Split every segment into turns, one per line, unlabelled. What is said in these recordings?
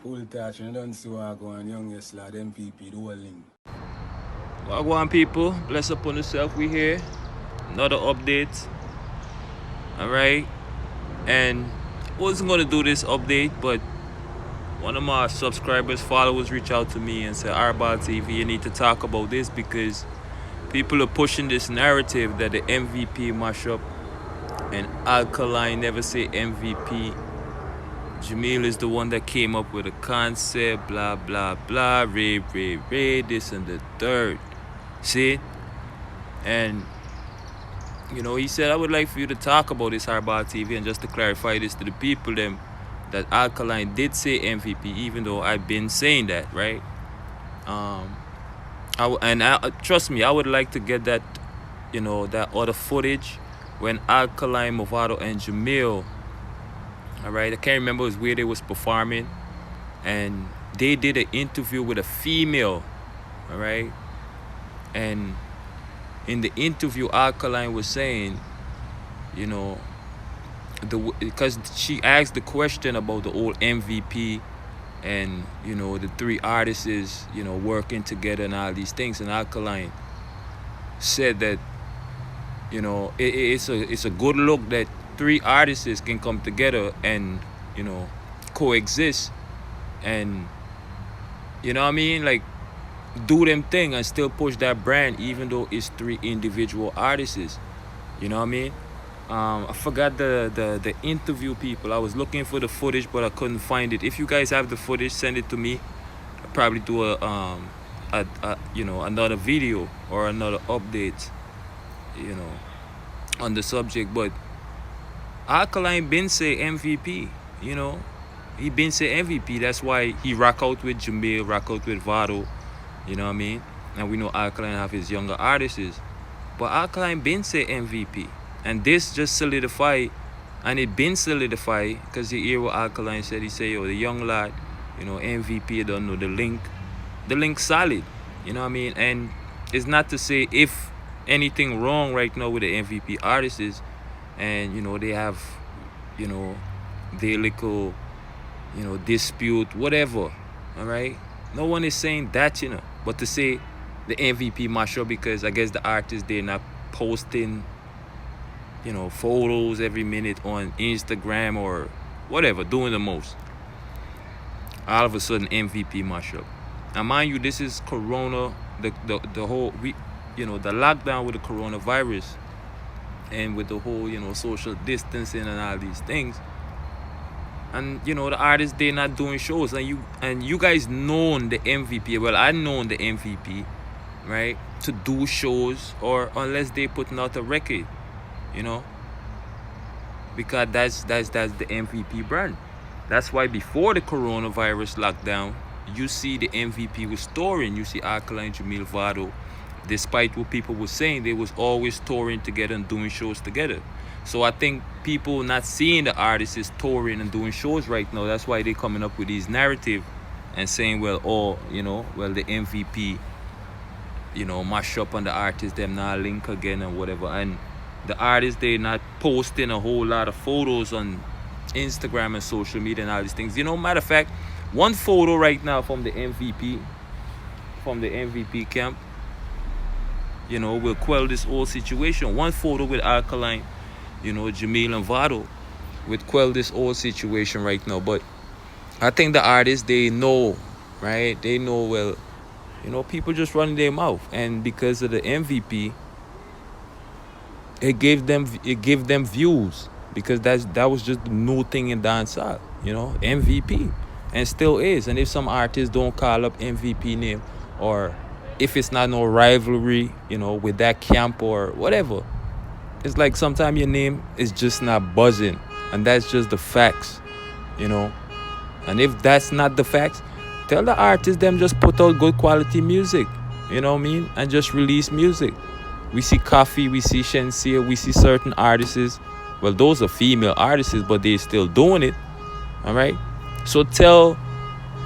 Full touch and don't see what go on youngest lad MVP the whole link.
Wagwan people, bless upon yourself. We here, another update. All right, and I wasn't gonna do this update, but one of my subscribers, followers, reached out to me and said, "Arbal TV, you need to talk about this because people are pushing this narrative that the MVP mashup and Alkaline never say MVP. Jamil is the one that came up with a concept, blah blah blah, Ray, this and the third. See, and." He said, I would like for you to talk about this Hardball TV and just to clarify this to the people them that Alkaline did say MVP, even though I've been saying that, right? Trust me, I would like to get that, that other footage when Alkaline, Movado, and Jamil, all right, I can't remember, it was where they was performing, and they did an interview with a female, all right, and in the interview, Alkaline was saying, because she asked the question about the old MVP and the three artists working together and all these things, and Alkaline said that it's a good look that three artists can come together and coexist and you know what I mean, like do them thing and still push that brand even though it's three individual artists. You know what I mean? I forgot the interview people. I was looking for the footage but I couldn't find it. If you guys have the footage, send it to me. I'll probably do another video or another update on the subject. But Alkaline been say MVP, he been say MVP. That's why he rock out with Jamil, rock out with Vado. You know what I mean? And we know Alkaline have his younger artists. But Alkaline been say MVP. And this just solidify, and it been solidified, because you hear what Alkaline said. He say, the young lad, MVP, you don't know the link. The link solid. You know what I mean? And it's not to say if anything wrong right now with the MVP artists, and, they have, their little, dispute, whatever. All right? No one is saying that, but to say the MVP mashup, because I guess the artists, they're not posting, photos every minute on Instagram or whatever, doing the most. All of a sudden, MVP mashup. And mind you, this is Corona, the whole, the lockdown with the coronavirus and with the whole, social distancing and all these things. And the artists, they're not doing shows, and you guys known the MVP. Well, I known the MVP, right, to do shows, or unless they putting out a record, because that's the MVP brand. That's why before the coronavirus lockdown, you see the MVP was touring. You see Alkaline, Jamil, Vado. Despite what people were saying, they was always touring together and doing shows together. So I think people not seeing the artists is touring and doing shows right now. That's why they coming up with these narrative and saying, well, the MVP, mash up on the artists, them not link again and whatever. And the artists, they not posting a whole lot of photos on Instagram and social media and all these things. Matter of fact, one photo right now from the MVP camp, will quell this whole situation. One photo with Alkaline, Jamil and Vado would quell this whole situation right now. But I think the artists, they know, right? They know, well, people just running their mouth. And because of the MVP, it gave them views. Because that was just the new thing in dancehall, MVP. And still is. And if some artists don't call up MVP name, or if it's not no rivalry, with that camp or whatever, it's like sometimes your name is just not buzzing, and that's just the facts, And if that's not the facts, tell the artists them just put out good quality music, you know what I mean, and just release music. We see Coffee, we see Shensia, we see certain artists. Well, those are female artists, but they still doing it, all right? So tell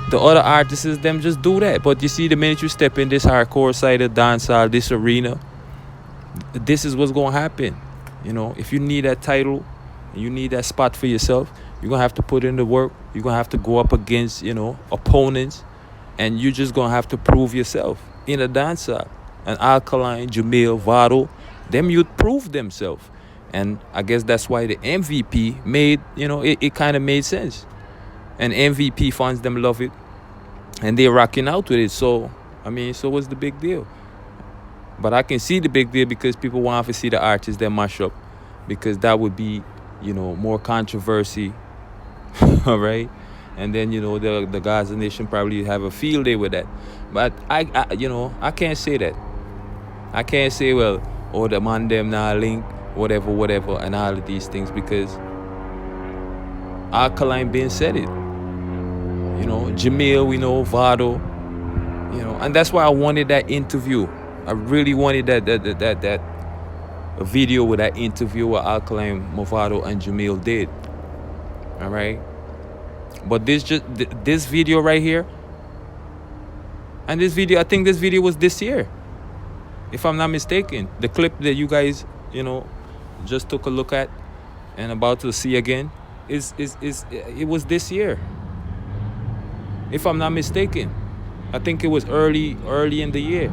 the other artists them just do that. But you see, the minute you step in this hardcore side of dancehall, this arena, this is what's going to happen. If you need that title, and you need that spot for yourself, you're going to have to put in the work You're going to have to go up against, opponents, and you're just going to have to prove yourself in a dancer. And Alkaline, Jamil, Vado, them youth prove themselves. And I guess that's why the MVP made, it kind of made sense. And MVP fans, them love it. And they're rocking out with it. So, so what's the big deal? But I can see the big deal because people want to see the artists that mash up. Because that would be, more controversy. All right? And then, the Gaza Nation probably have a field day with that. But I can't say that. I can't say, well, the man them now link, whatever, and all of these things, because Alkaline been said it. Jamil, we know, Vado, and that's why I wanted that interview. I really wanted that a video with that interview with Alkaline, Movado, and Jamil did. All right. But this video right here, and this video, I think this video was this year, if I'm not mistaken. The clip that you guys, just took a look at and about to see again, it was this year, if I'm not mistaken. I think it was early in the year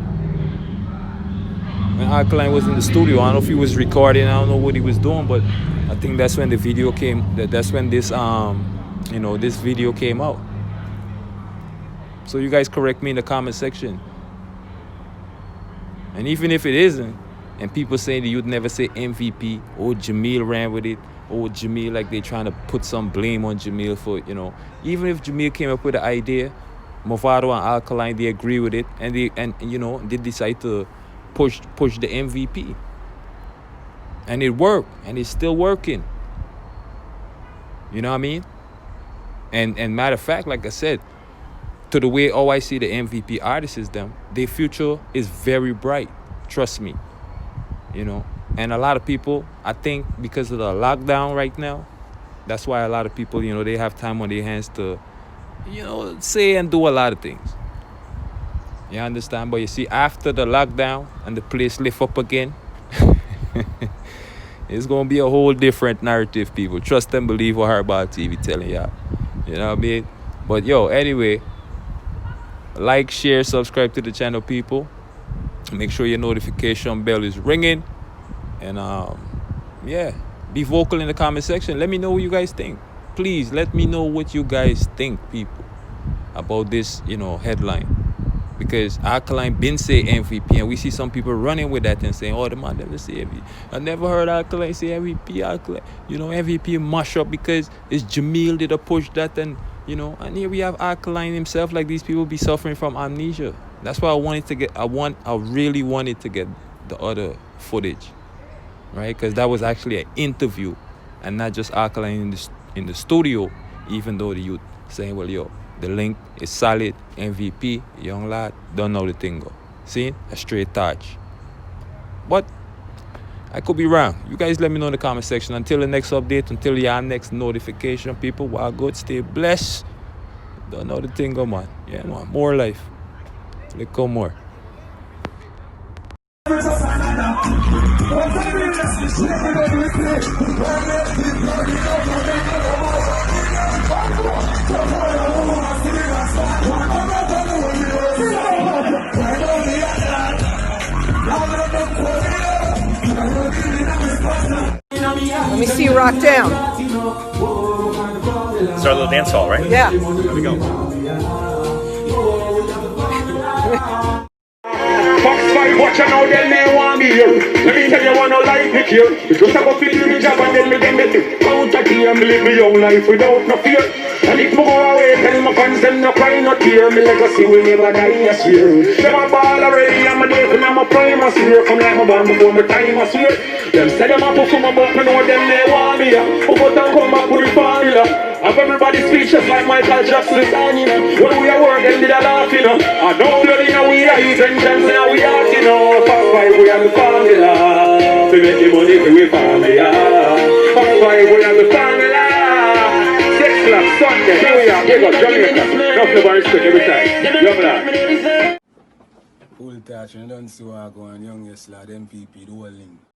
when Alkaline was in the studio. I don't know if he was recording. I don't know what he was doing, but I think that's when the video came. That's when this this video came out. So you guys correct me in the comment section. And even if it isn't, and people saying that you'd never say MVP, or Jamil ran with it, or Jamil, like they trying to put some blame on Jamil for, even if Jamil came up with the idea, Movado and Alkaline, they agree with it, and they decide to push the MVP. And it worked, and it's still working. You know what I mean? And matter of fact, like I said, to the way I see the MVP artists is them, their future is very bright. Trust me. And a lot of people, I think because of the lockdown right now, that's why a lot of people, they have time on their hands to, say and do a lot of things. You understand? But you see, after the lockdown and the place lift up again, it's going to be a whole different narrative, people. Trust and believe what Hardball TV telling y'all. You know what I mean? But anyway, like, share, subscribe to the channel, people. Make sure your notification bell is ringing. And be vocal in the comment section. Let me know what you guys think. Please let me know what you guys think, people, about this, headline. Because Alkaline been say MVP, and we see some people running with that and saying, the man never say MVP. I never heard Alkaline say MVP. Alkaline, MVP mash up because it's Jamil did a push that, and and here we have Alkaline himself. Like, these people be suffering from amnesia. That's why I really wanted to get the other footage, right? Because that was actually an interview and not just Alkaline in the studio, even though the youth saying, well, the link is solid, MVP, young lad, don't know the thing go. See? A straight touch. But I could be wrong. You guys let me know in the comment section. Until the next update, until your next notification, people, while good, stay blessed. Don't know the thing go, man. Yeah, man. More life. Let's go more.
Let me see you rock down.
Start a little dance hall, right?
Yeah.
There we go.
Watch out now, then they want me here. Let me tell you one no like me here. It's just a go fit in the job and then me get me out of here. Me live my young life without no fear. And if me go away, tell my fans them no cry, no tear. Me legacy will never die, I swear. Them a ball already, I'm a day when I'm a prime, I swear. Come like my band before my time, I swear. Them say them a perform but me know them they want me here. Who got down come back with the formula. Have everybody speechless like Michael Jackson sign, When we are working, did a laugh, I know blood in we eyes and gems in we heart, Fuck why we have the formula. We make the money for we formula. Fuck why we have the formula. 6 o'clock Sunday, here we are, here go, Jamaica. Enough the bar quick every time. Young lad.
Full touch, and don't see what going young, yes, lad, MPP, the whole link.